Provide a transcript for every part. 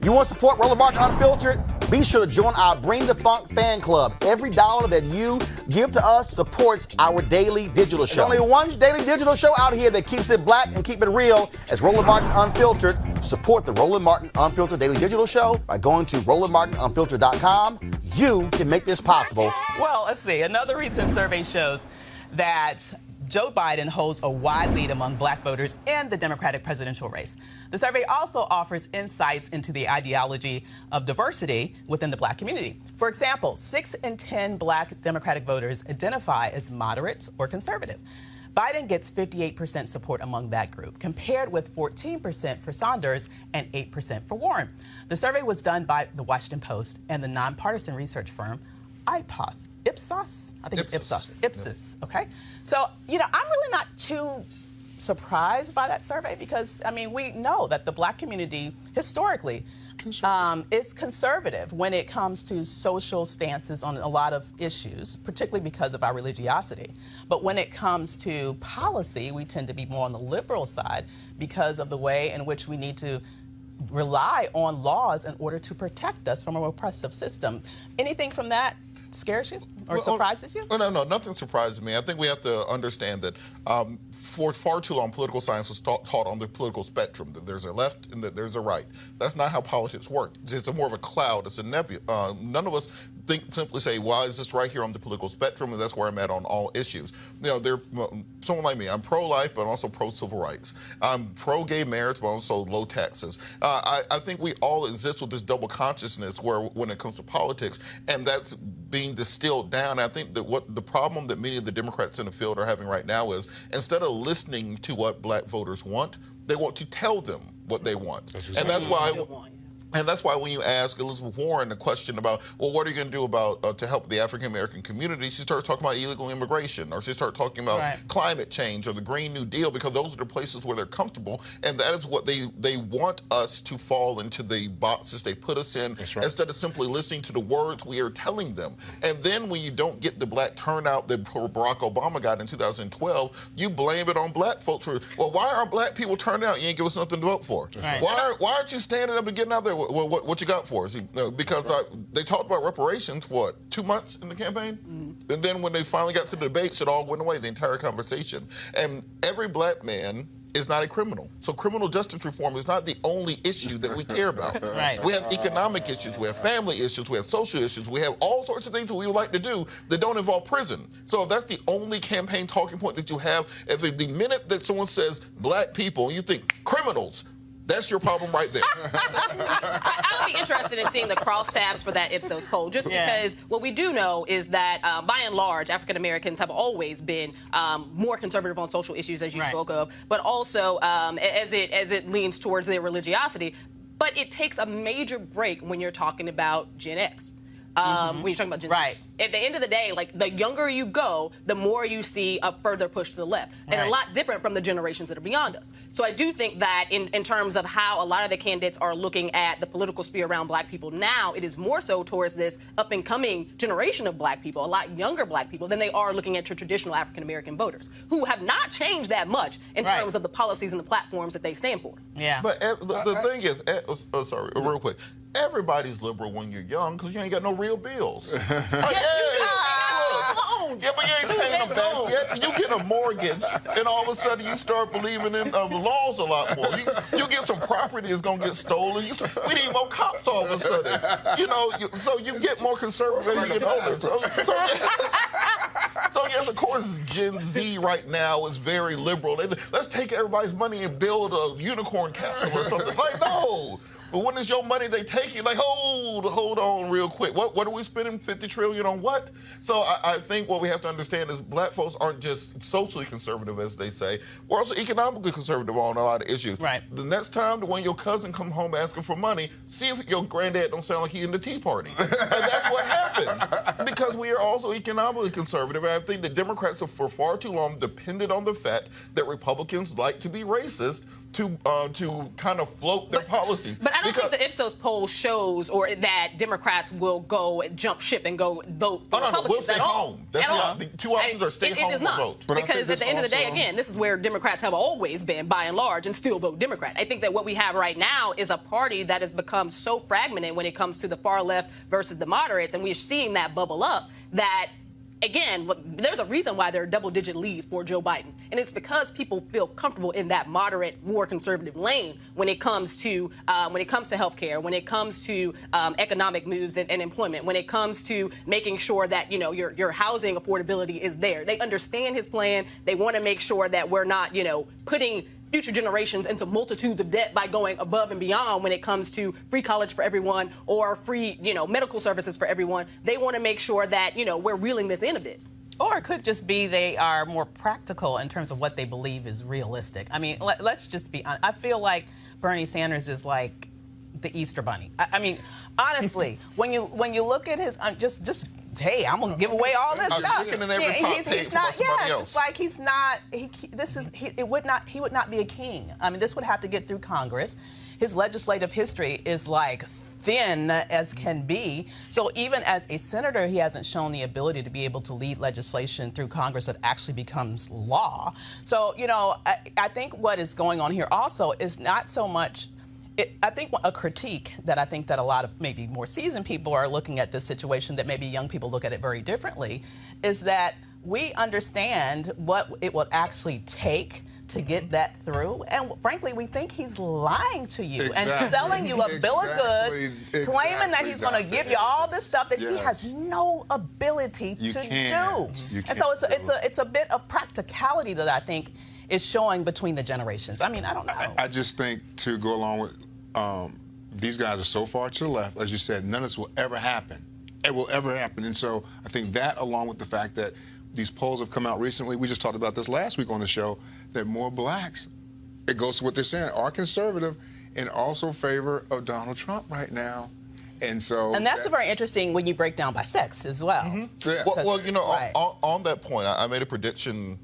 You want to support Roland Martin Unfiltered? Be sure to join our Bring the Funk fan club. Every dollar that you give to us supports our daily digital show. There's only one daily digital show out here that keeps it black and keep it real as Roland Martin Unfiltered. Support the Roland Martin Unfiltered daily digital show by going to RolandMartinUnfiltered.com. You can make this possible. Well, let's see. Another recent survey shows that Joe Biden holds a wide lead among black voters in the Democratic presidential race. The survey also offers insights into the ideology of diversity within the black community. For example, 6 in 10 black Democratic voters identify as moderate or conservative. Biden gets 58% support among that group, compared with 14% for Sanders and 8% for Warren. The survey was done by the Washington Post and the nonpartisan research firm Ipsos? I think it's Ipsos. Ipsos, okay? So, I'm really not too surprised by that survey because, we know that the black community historically is conservative when it comes to social stances on a lot of issues, particularly because of our religiosity. But when it comes to policy, we tend to be more on the liberal side because of the way in which we need to rely on laws in order to protect us from a repressive system. Anything from that scares you or surprises you? No, nothing surprises me. I think we have to understand that for far too long, political science was taught on the political spectrum, that there's a left and that there's a right. That's not how politics work. It's more of a cloud. It's a nebula. None of us simply say, well, is this right here on the political spectrum, and that's where I'm at on all issues. Someone like me, I'm pro-life, but I'm also pro-civil rights. I'm pro-gay marriage, but also low taxes. I think we all exist with this double consciousness where when it comes to politics, and that's being distilled down. I think that what the problem that many of the Democrats in the field are having right now is instead of listening to what black voters want, they want to tell them what they want. And that's why when you ask Elizabeth Warren the question about, well, what are you going to do about to help the African-American community, she starts talking about illegal immigration, or she starts talking about climate change or the Green New Deal, because those are the places where they're comfortable, and that is what they want us to fall into the boxes they put us in, instead of simply listening to the words we are telling them. And then when you don't get the black turnout that Barack Obama got in 2012, you blame it on black folks for, well, why aren't black people turning out? You ain't give us nothing to vote for. Why aren't you standing up and getting out there? Well, what you got for us? Because they talked about reparations, 2 months in the campaign? Mm-hmm. And then when they finally got to the debates, it all went away, the entire conversation. And every black man is not a criminal. So criminal justice reform is not the only issue that we care about. We have economic issues, we have family issues, we have social issues, we have all sorts of things that we would like to do that don't involve prison. So if that's the only campaign talking point that you have, if the minute that someone says black people, and you think criminals, that's your problem right there. I would be interested in seeing the crosstabs for that Ipsos poll, just because what we do know is that, by and large, African Americans have always been more conservative on social issues, as you spoke of, but also as it leans towards their religiosity. But it takes a major break when you're talking about Gen X. When you're talking about Gen Z. At the end of the day, like, the younger you go, the more you see a further push to the left. And a lot different from the generations that are beyond us. So I do think that in terms of how a lot of the candidates are looking at the political sphere around black people now, it is more so towards this up-and-coming generation of black people, a lot younger black people, than they are looking at your traditional African-American voters, who have not changed that much in terms of the policies and the platforms that they stand for. But the thing is, real quick, everybody's liberal when you're young because you ain't got no real bills. Yeah, but you ain't paying them back yet. You get a mortgage, and all of a sudden you start believing in the laws a lot more. You get some property that's going to get stolen. We need more cops all of a sudden. So you get more conservative as you get older. So yes, of course, Gen Z right now is very liberal. Let's take everybody's money and build a unicorn castle or something. Like, no. But when it's your money, they take it. Like, hold on real quick. What are we spending $50 trillion on what? So I think what we have to understand is black folks aren't just socially conservative, as they say. We're also economically conservative on a lot of issues. The next time when your cousin come home asking for money, see if your granddad don't sound like he in the Tea Party. And that's what happens. Because we are also economically conservative. And I think the Democrats have for far too long depended on the fact that Republicans like to be racist to kind of float their policies. But I don't think the Ipsos poll shows or that Democrats will go jump ship and go vote for Republicans we'll stay at all. home. The two options are stay home It is or not. vote. Because at the end of the day, again, this is where Democrats have always been, by and large, and still vote Democrat. I think that what we have right now is a party that has become so fragmented when it comes to the far left versus the moderates, and we're seeing that bubble up that, again, there's a reason why there are double-digit leads for Joe Biden, and it's because people feel comfortable in that moderate, more conservative lane when it comes to healthcare, when it comes to economic moves and employment, when it comes to making sure that your housing affordability is there. They understand his plan. They want to make sure that we're not putting future generations into multitudes of debt by going above and beyond when it comes to free college for everyone or free, medical services for everyone. They want to make sure that, we're reeling this in a bit. Or it could just be they are more practical in terms of what they believe is realistic. I mean, let's just be honest. I feel like Bernie Sanders is like the Easter Bunny. I mean, honestly, when you look at his, hey, I'm gonna give away all this stuff. Chicken in every pot he's not. Yes, else. it's like he's not. He would not be a king. I mean, this would have to get through Congress. His legislative history is like thin as can be. So even as a senator, he hasn't shown the ability to be able to lead legislation through Congress that actually becomes law. So I think what is going on here also is not so much. I think a critique that I think that a lot of maybe more seasoned people are looking at this situation that maybe young people look at it very differently is that we understand what it would actually take to get that through. And frankly, we think he's lying to you and selling you a bill of goods, claiming that he's going to give you all this stuff that he has no ability to do. And so it's a bit of practicality that I think is showing between the generations. I mean, I don't know. I just think to go along with these guys are so far to the left, as you said, none of this will ever happen. It will ever happen. And so I think that, along with the fact that these polls have come out recently, we just talked about this last week on the show, that more blacks, it goes to what they're saying, are conservative and also favor of Donald Trump right now. And so, and that's very interesting when you break down by sex as well. Yeah. Well, on that point, I made a prediction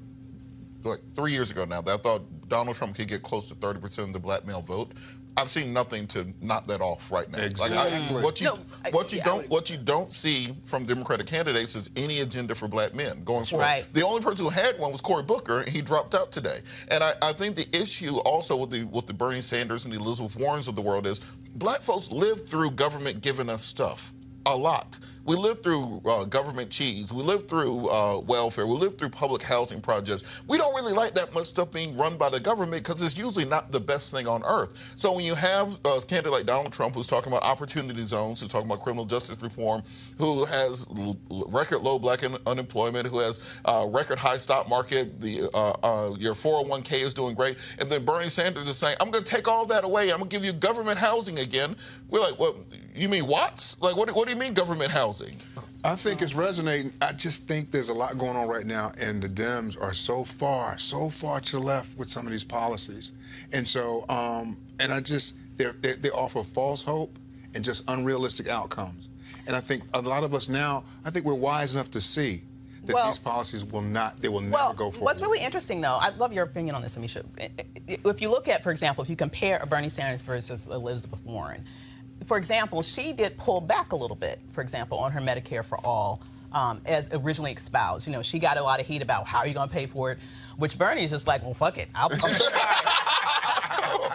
like 3 years ago now that I thought Donald Trump could get close to 30% of the black male vote. I've seen nothing to knock that off right now. Exactly. What you don't see from Democratic candidates is any agenda for black men going forward. Right. The only person who had one was Cory Booker, and he dropped out today. And I think the issue also with the Bernie Sanders and the Elizabeth Warrens of the world is black folks live through government giving us stuff. A lot. We live through government cheese. We live through welfare. We live through public housing projects. We don't really like that much stuff being run by the government because it's usually not the best thing on earth. So when you have a candidate like Donald Trump who's talking about opportunity zones, who's talking about criminal justice reform, who has record low black unemployment, who has record high stock market, your 401k is doing great, and then Bernie Sanders is saying, I'm going to take all that away. I'm going to give you government housing again. We're like, well, you mean Watts? Like, what do you mean government housing? I think it's resonating. I just think there's a lot going on right now, and the Dems are so far to the left with some of these policies. And so, and they offer false hope and just unrealistic outcomes. And I think a lot of us now, I think we're wise enough to see that these policies will never go forward. What's really interesting, though, I love your opinion on this, Amisha. If you look at, for example, if you compare Bernie Sanders versus Elizabeth Warren, for example, she did pull back a little bit, for example, on her Medicare for All as originally espoused. She got a lot of heat about how are you going to pay for it, which Bernie's just like, well, fuck it. I'm so sorry.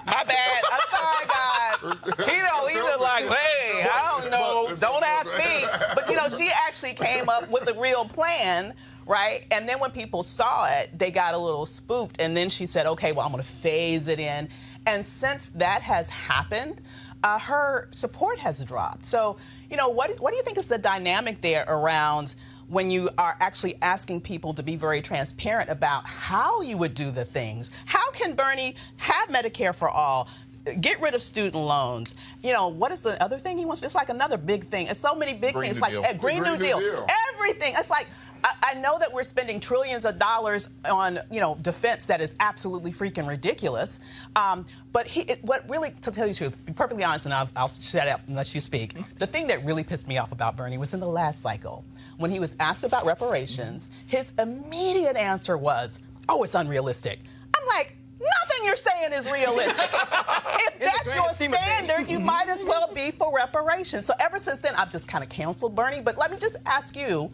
My bad. I'm sorry, God. He's just like, hey, I don't know. Don't ask me. But, she actually came up with a real plan, right? And then when people saw it, they got a little spooked. And then she said, okay, well, I'm going to phase it in. And since that has happened, her support has dropped. So, what do you think is the dynamic there around when you are actually asking people to be very transparent about how you would do the things? How can Bernie have Medicare for all, get rid of student loans? What is the other thing he wants? It's like another big thing. It's so many big things, like a Green New Deal. Everything. It's like, I know that we're spending trillions of dollars on, defense that is absolutely freaking ridiculous. But what really, to tell you the truth, be perfectly honest, and I'll shut up and let you speak. The thing that really pissed me off about Bernie was in the last cycle. When he was asked about reparations, his immediate answer was, oh, it's unrealistic. I'm like, nothing Nothing you're saying is realistic. If that's your standard, you might as well be for reparations. So ever since then, I've just kind of canceled Bernie. But let me just ask you,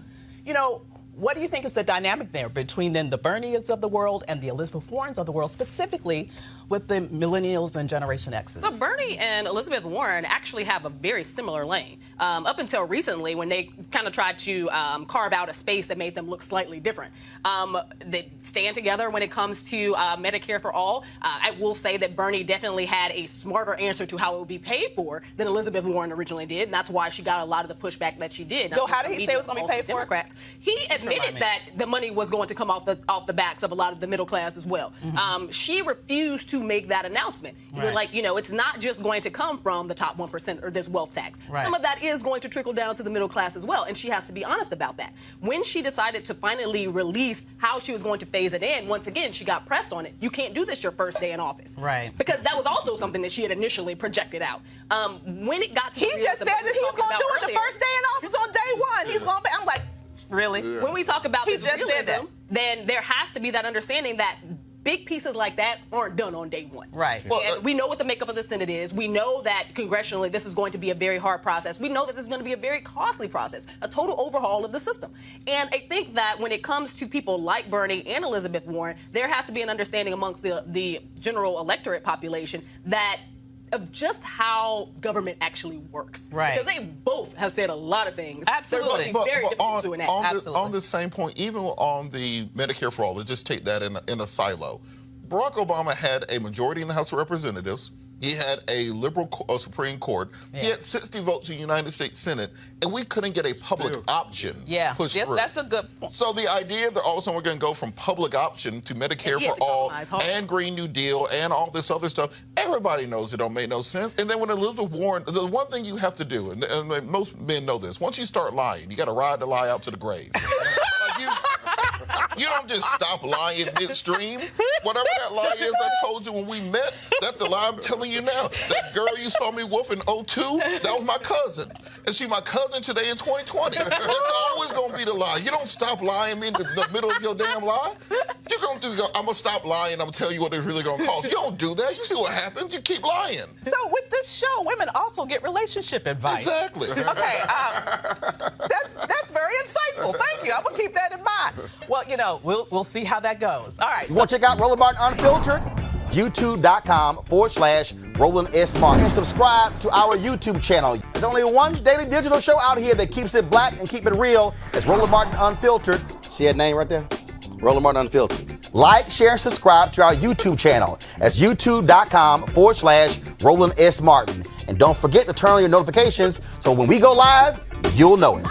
what do you think is the dynamic there between then the Bernies of the world and the Elizabeth Warrens of the world, specifically with the millennials and Generation X's? So Bernie and Elizabeth Warren actually have a very similar lane. Up until recently, when they kind of tried to carve out a space that made them look slightly different. They stand together when it comes to Medicare for all. I will say that Bernie definitely had a smarter answer to how it would be paid for than Elizabeth Warren originally did, and that's why she got a lot of the pushback that she did. So how did he say it was going to be paid for? Democrats. He admitted that the money was going to come off the backs of a lot of the middle class as well. She refused to make that announcement. Right. Like, it's not just going to come from the top 1% or this wealth tax. Right. Some of that is going to trickle down to the middle class as well, and she has to be honest about that. When she decided to finally release how she was going to phase it in, once again, she got pressed on it. You can't do this your first day in office. Right. Because that was also something that she had initially projected out. When it got to he just said that he's going to do it the first day in office on day one. He's going to. I'm like, really? Yeah. When we talk about he this just realism, said that. then there has to be that understanding that big pieces like that aren't done on day one. Right. Well, and we know what the makeup of the Senate is. We know that congressionally this is going to be a very hard process. We know that this is going to be a very costly process, a total overhaul of the system. And I think that when it comes to people like Bernie and Elizabeth Warren, there has to be an understanding amongst the general electorate population that of just how government actually works. Right. Because they both have said a lot of things. Absolutely. They're very difficult to enact. On the same point, even on the Medicare for all, let's just take that in a silo. Barack Obama had a majority in the House of Representatives. He had a liberal Supreme Court. Yeah. He had 60 votes in the United States Senate, and we couldn't get a public option pushed through. That's a good point. So the idea that all of a sudden we're going to go from public option to Medicare for all and Green New Deal and all this other stuff, everybody knows it don't make no sense. And then when Elizabeth Warren, the one thing you have to do, and most men know this, once you start lying, you got to ride the lie out to the grave. You don't just stop lying midstream. Whatever that lie is I told you when we met, that's the lie I'm telling you now. That girl you saw me with in 02, that was my cousin. And she my cousin today in 2020. That's always going to be the lie. You don't stop lying in the middle of your damn lie. You're going to I'm going to stop lying. I'm going to tell you what it's really going to cost. You don't do that. You see what happens. You keep lying. So with this show, women also get relationship advice. Exactly. Okay. That's very insightful. Thank you. I'm going to keep that in mind. Well, we'll see how that goes. All right. You want to check out Roland Martin Unfiltered? YouTube.com/Roland S. Martin. And subscribe to our YouTube channel. There's only one daily digital show out here that keeps it black and keep it real. It's Roland Martin Unfiltered. See that name right there? Roland Martin Unfiltered. Like, share, and subscribe to our YouTube channel. That's YouTube.com/Roland S. Martin. And don't forget to turn on your notifications so when we go live, you'll know it.